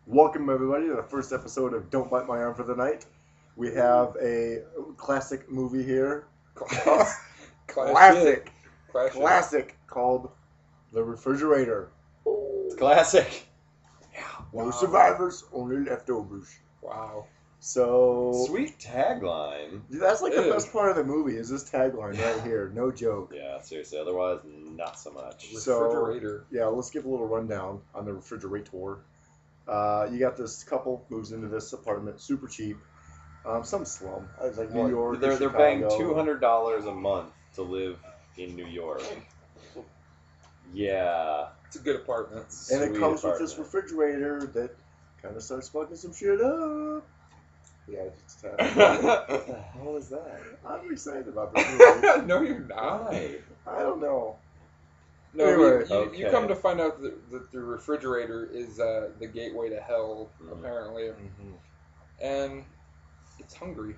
Welcome everybody to the first episode of Don't Bite My Arm for the Night. We have a classic movie here. Classic called The Refrigerator. It's classic. No survivors, only leftovers. Wow. So Sweet tagline. that's like the best part of the movie is this tagline right here. No joke. Yeah, seriously. Otherwise, not so much. Refrigerator. So, yeah, let's give a little rundown on the refrigerator. You got this couple moves into this apartment, super cheap. Some slum. It's like New York. They're paying $200 a month to live in New York. Yeah. It's a good apartment. And it comes with this refrigerator that kind of starts fucking some shit up. Yeah, it's What the hell is that? I'm excited about this movie. No, you're not. Why? I don't know. No, Anyway. you come to find out that the refrigerator is the gateway to hell, apparently. Mm-hmm. And it's hungry.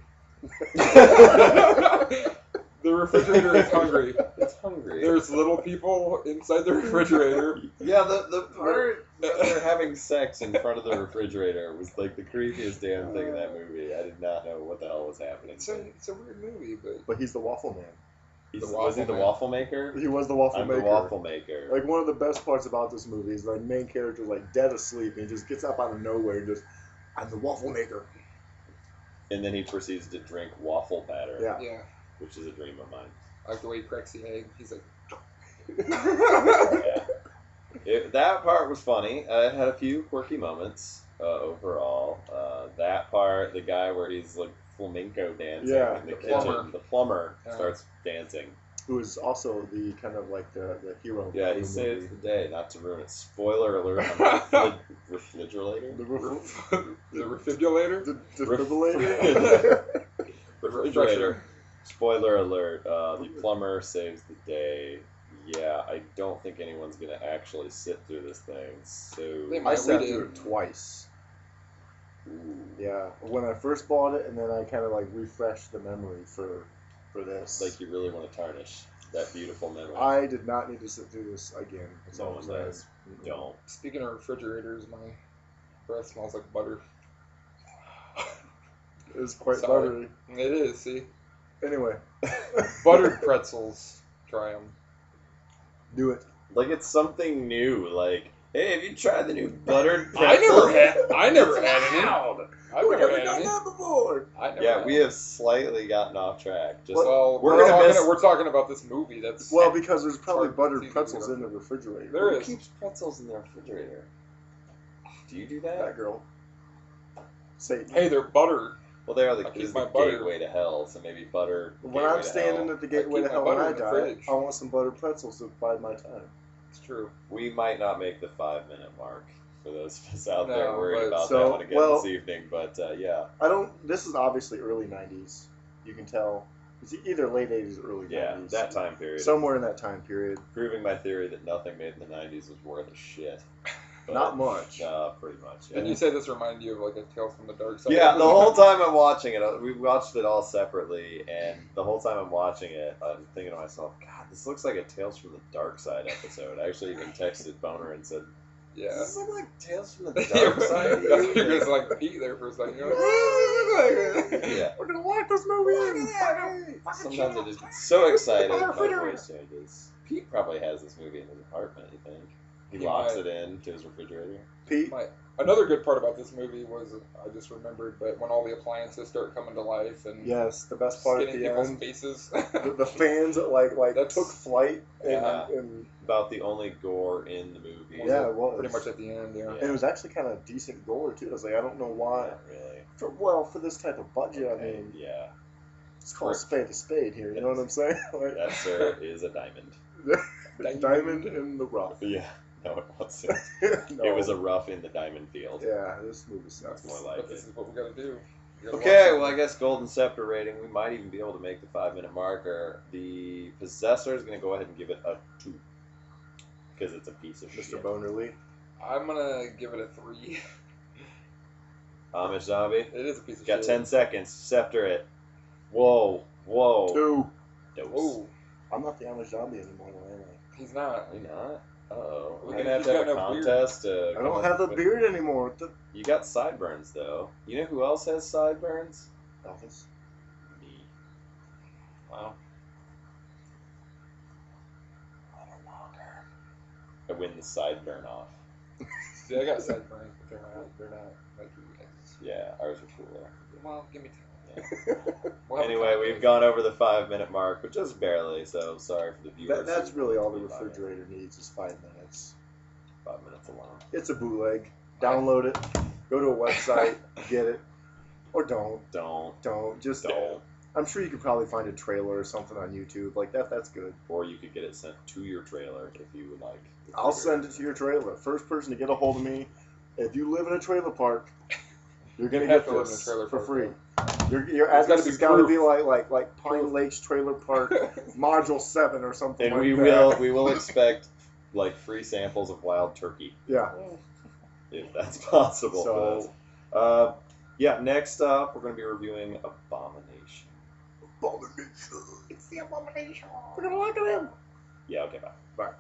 The refrigerator is hungry. It's hungry. There's little people inside the refrigerator. Yeah, the part that they're having sex in front of the refrigerator was like the creepiest damn thing in that movie. I did not know what the hell was happening. It's a weird movie, But he's the waffle man. Was he the waffle maker? He was the waffle maker. I'm the waffle maker. Like, one of the best parts about this movie is the main character is like dead asleep and he just gets up out of nowhere and just, I'm the waffle maker. And then he proceeds to drink waffle batter. Yeah. Which is a dream of mine. I like the way he cracks the egg. He's like... Yeah. That part was funny. It had a few quirky moments overall. That part, the guy where he's like flamenco dancing in the kitchen, the plumber starts dancing. Who is also the kind of like the hero. Yeah, he saves the day, not to ruin it. Spoiler alert on the refrigerator? The refibrillator? The defibrillator? Refrigerator. Spoiler alert, the plumber saves the day. Yeah, I don't think anyone's going to actually sit through this thing, so... I sat through it twice. Ooh. Yeah, when I first bought it, and then I kind of like refreshed the memory for this. Like you really want to tarnish that beautiful memory. I did not need to sit through this again. No one does. Don't. Speaking of refrigerators, my breath smells like butter. It's quite buttery. It is, see? Anyway. Buttered pretzels. Try them. Do it. Like it's something new. Like, hey, have you tried the new buttered pretzel? I never had any. I've never done that before. Yeah, we have slightly gotten off track. Just we're talking about this movie. That's because there's probably buttered pretzels in the refrigerator. There Who keeps pretzels in the refrigerator? Do you do that? That girl. Satan. Hey, they're buttered. Well, they are the gateway to hell, so maybe butter. When I'm standing at the gateway to hell when I die, I want some buttered pretzels to bide my time. It's true. We might not make the 5-minute mark for those of us out there worried about that one again this evening, but yeah. This is obviously early 90s. You can tell. It's either late 80s or early 90s. Yeah, that time period. Somewhere in that time period. Proving my theory that nothing made in the 90s was worth a shit. But, not much. Pretty much. Yeah. And you say this reminded you of like a Tales from the Dark Side? Yeah, the whole time I'm watching it, we watched it all separately, and the whole time I'm watching it, I'm thinking to myself, God, this looks like a Tales from the Dark Side episode. I actually even texted Boner and said, yeah. Does this look like Tales from the Dark Side? You're just like Pete there for a second. You're like, yeah. We're gonna watch this movie. Sometimes I just get so excited my voice changes. Pete probably has this movie in his apartment, you think? He locks it into his refrigerator. Pete? Another good part about this movie was, I just remembered, but when all the appliances start coming to life and yes, the best part at the people's end. Faces. the fans that took flight. And about the only gore in the movie. Yeah, it was. Pretty much at the end, yeah. And it was actually kind of decent gore, too. I was like, I don't know why. Not really. For this type of budget, I mean. Yeah. It's called a spade here, you know what I'm saying? That, sir, is a diamond. Diamond in the rough. Yeah. No, it wasn't. No. It was a rough in the diamond field. Yeah, this movie sucks. More like it. This is what we gotta do. Okay, well, I guess Golden Scepter rating, we might even be able to make the 5-minute marker. The Possessor is going to go ahead and give it a 2. Because it's a piece of shit. Mr. Bonerly? I'm going to give it a 3. Amish Zombie? It is a piece of shit. Got 10 seconds. Scepter it. Whoa. 2. Dose. Whoa. I'm not the Amish Zombie anymore, am I? He's not. Are you not? Uh-oh. We're Look going at to have he's a got no beard. contest. I don't have a beard anymore. What the? You got sideburns, though. You know who else has sideburns? Elvis. Me. Wow. I win the sideburn off. See, I got sideburns, but they're not like you guys. Yeah, ours are cooler. Well, give me time. Yeah. We'll have a Anyway, we've contest. gone over the 5-minute mark, but just barely, so sorry for the viewers. That's who really all the need 5 minutes. refrigerator needs is 5 minutes. 5 minutes alone. It's a bootleg. Download it. Go to a website. Get it. Or don't. Don't. Just Don't. I'm sure you could probably find a trailer or something on YouTube like that. That's good. Or you could get it sent to your trailer if you would like. I'll send it to your trailer. First person to get a hold of me. If you live in a trailer park, you're gonna You have get to live in this a trailer for park, free. though. Your It's address gotta be has got to proof. be like Pine Lakes Trailer Park, Module 7 or something. And like we will expect like free samples of wild turkey Yeah. if that's possible. So- yeah. Next up, we're going to be reviewing Abomination. Abomination. It's the abomination. We're gonna lock it in. Yeah. Okay. Bye. Bye.